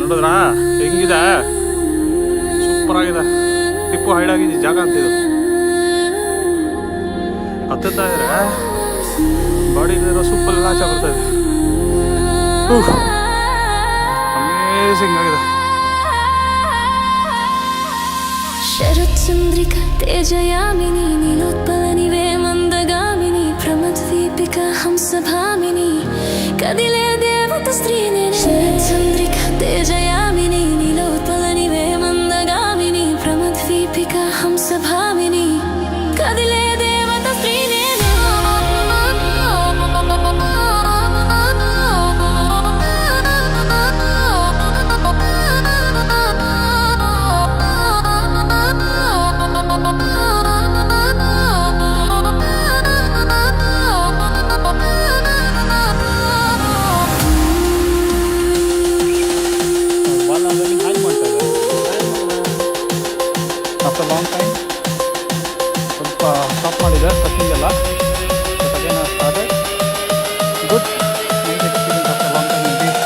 ನೋಡಿದ್ರಾ ಹೆಂಗಿದೆ, ಸೂಪರ್ ಆಗಿದೆ. ಟಿಪ್ಪು ಹೈಡಾಗಿದೆ ಜಾಗ ಅಂತಿದ್ದು. ಹತ್ತುತ್ತಾ ಇದ್ರೆ ಬಾಡಿಲಿರೋ ಸೂಪರ್ ಆಚೆ ಬರ್ತಾ ಇದೆ. ಅಮೇಜಿಂಗ್ ಆಗಿದೆ. ಶರತ್ಚಂದ್ರಿಕಾ ತೇಜಯಾಮಿನಿ ನೀಲೋತ್ಪಲನಿವೆ ಮಂದಗಾಮಿನಿ ಪ್ರಮದ್ವೀಪಿಕಾ ಹಂಸಭಾಮಿನಿ ಕದಿಲೆ ದೇವತ ಸ್ತ್ರೀನೇ. ಶರತ್ಚಂದ್ರಿಕಾ ತೇಜಯಾಮಿನಿ ನೀಲೋತ್ಪಲನಿವೆ ಮಂದಗಾಮಿನಿ ಪ್ರಮದ್ವೀಪಿಕಾ ಹಂಸಭಾಮಿನಿ ಕದಿಲೆ ದೇವತ ಸ್ತ್ರೀನೇ. ಆಫ್ಟರ್ ಲಾಂಗ್ ಟೈಮ್ ಸ್ವಲ್ಪ ಸ್ಟಾಪ್ ಮಾಡಿದೆ ಟ್ರಕ್ಕಿಂಗ್ ಎಲ್ಲ. But again started. Good nice experience after long time.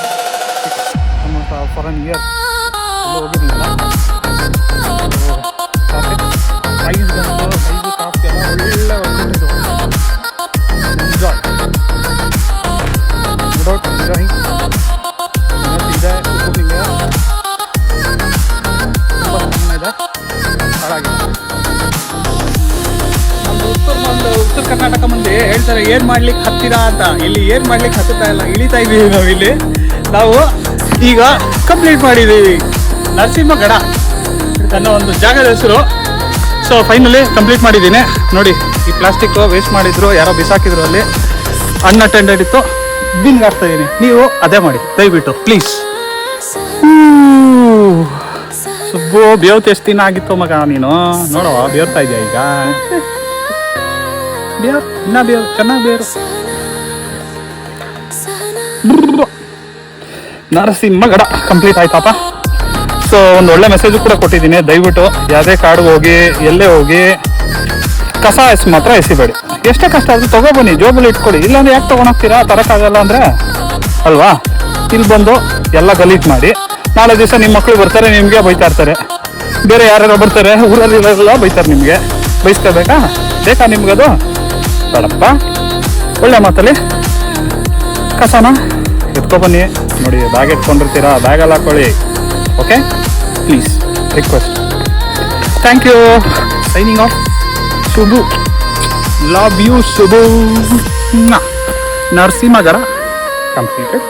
Almost for an year ಎಲ್ಲೂ ಹೋಗಿರಲಿಲ್ಲ. ಸೈಜ್ ಬಂದು ಸೈಜು ಕಾಫ್ ಎಲ್ಲ ಒಳ್ಳೆ ವರ್ಕೌಟ್ ಎಂಜಾಯ್ ವಿದೌಟ್ ಎಂಜಾಯಿಂಗ್ ಇದೆ. ಕುಟುಂಬಿಗೆ ತುಂಬ ಚೆನ್ನಾಗಿದೆ, ಹಾಳಾಗಿದೆ. ನಮ್ಮದು ಉತ್ತರ ಕರ್ನಾಟಕ ಮಂದಿ ಹೇಳ್ತಾರೆ ಏನು ಮಾಡ್ಲಿಕ್ಕೆ ಹತ್ತಿರಾ ಅಂತ. ಇಲ್ಲಿ ಏನು ಮಾಡ್ಲಿಕ್ಕೆ ಹತ್ತುತ್ತಾ ಇಲ್ಲ, ಇಳಿತಾ ಇದ್ದೀವಿ ನಾವು. ಇಲ್ಲಿ ನಾವು ಈಗ ಕಂಪ್ಲೀಟ್ ಮಾಡಿದ್ದೀವಿ ನರಸಿಂಹಗಡ ಅನ್ನೋ ಒಂದು ಜಾಗದ ಹೆಸರು. ಸೊ ಫೈನಲಿ ಕಂಪ್ಲೀಟ್ ಮಾಡಿದ್ದೀನಿ. ನೋಡಿ, ಈ ಪ್ಲಾಸ್ಟಿಕ್ ವೇಸ್ಟ್ ಮಾಡಿದ್ರು, ಯಾರೋ ಬಿಸಾಕಿದ್ರು, ಅಲ್ಲಿ ಅನ್ಅಟೆಂಡೆಡ್ ಇತ್ತು, ಬಿನ್ಗೆ ಹಾಕ್ತಾ ಇದ್ದೀನಿ. ನೀವು ಅದೇ ಮಾಡಿ ದಯವಿಟ್ಟು ಪ್ಲೀಸ್. ಸುಬ್ಬು ಬೇವ್ತು ಎಷ್ಟು ದಿನ ಆಗಿತ್ತು ಮಗ ನೀನು? ನೋಡವ ಬೇರ್ತಾ ಇದೆಯಾ ಈಗ? ಬೇರು ಇನ್ನ ಬೇರು ಚೆನ್ನಾಗಿ ಬೇರು. ನರಸಿಂಹಗಡ ಕಂಪ್ಲೀಟ್ ಆಯ್ತಪ್ಪ. ಸೊ ಒಂದು ಒಳ್ಳೆ ಮೆಸೇಜ್ ಕೂಡ ಕೊಟ್ಟಿದ್ದೀನಿ. ದಯವಿಟ್ಟು ಯಾವುದೇ ಕಾಡಿಗೆ ಹೋಗಿ ಎಲ್ಲೇ ಹೋಗಿ ಕಸ ಮಾತ್ರ ಎಸಿಬೇಡಿ. ಎಷ್ಟೇ ಕಷ್ಟ ಆದರೂ ತೊಗೊಬನ್ನಿ, ಜೋಬಲ್ಲಿ ಇಟ್ಕೊಳ್ಳಿ. ಇಲ್ಲಾಂದ್ರೆ ಯಾಕೆ ತೊಗೊಂಡೋಗ್ತೀರಾ? ತರೋಕ್ಕಾಗಲ್ಲ ಅಂದರೆ ಅಲ್ವಾ? ಇಲ್ಲಿ ಬಂದು ಎಲ್ಲ ಗಲೀಜು ಮಾಡಿ ನಾಳೆ ದಿವಸ ನಿಮ್ಮ ಮಕ್ಕಳು ಬರ್ತಾರೆ, ನಿಮಗೆ ಬೈತಾ ಇರ್ತಾರೆ. ಬೇರೆ ಯಾರ್ಯಾರೋ ಬರ್ತಾರೆ, ಊರಲ್ಲಿರೋರೆಲ್ಲ ಬೈತಾರೆ ನಿಮಗೆ. ಬೈಸ್ಕೋಬೇಕಾ? ಬೇಕಾ ನಿಮ್ಗದು? ಬೇಡಪ್ಪ. ಒಳ್ಳೆ ಮಾತಲ್ಲಿ ಕಸನ ಎತ್ಕೊಬನ್ನಿ. ನೋಡಿ, ಬ್ಯಾಗ್ ಎತ್ಕೊಂಡಿರ್ತೀರಾ, ಬ್ಯಾಗಲ್ಲಿ ಹಾಕೊಳ್ಳಿ. Okay, please request. Thank you. Signing off. Shubhu. Love you Shubhu. Narasimhagada completed.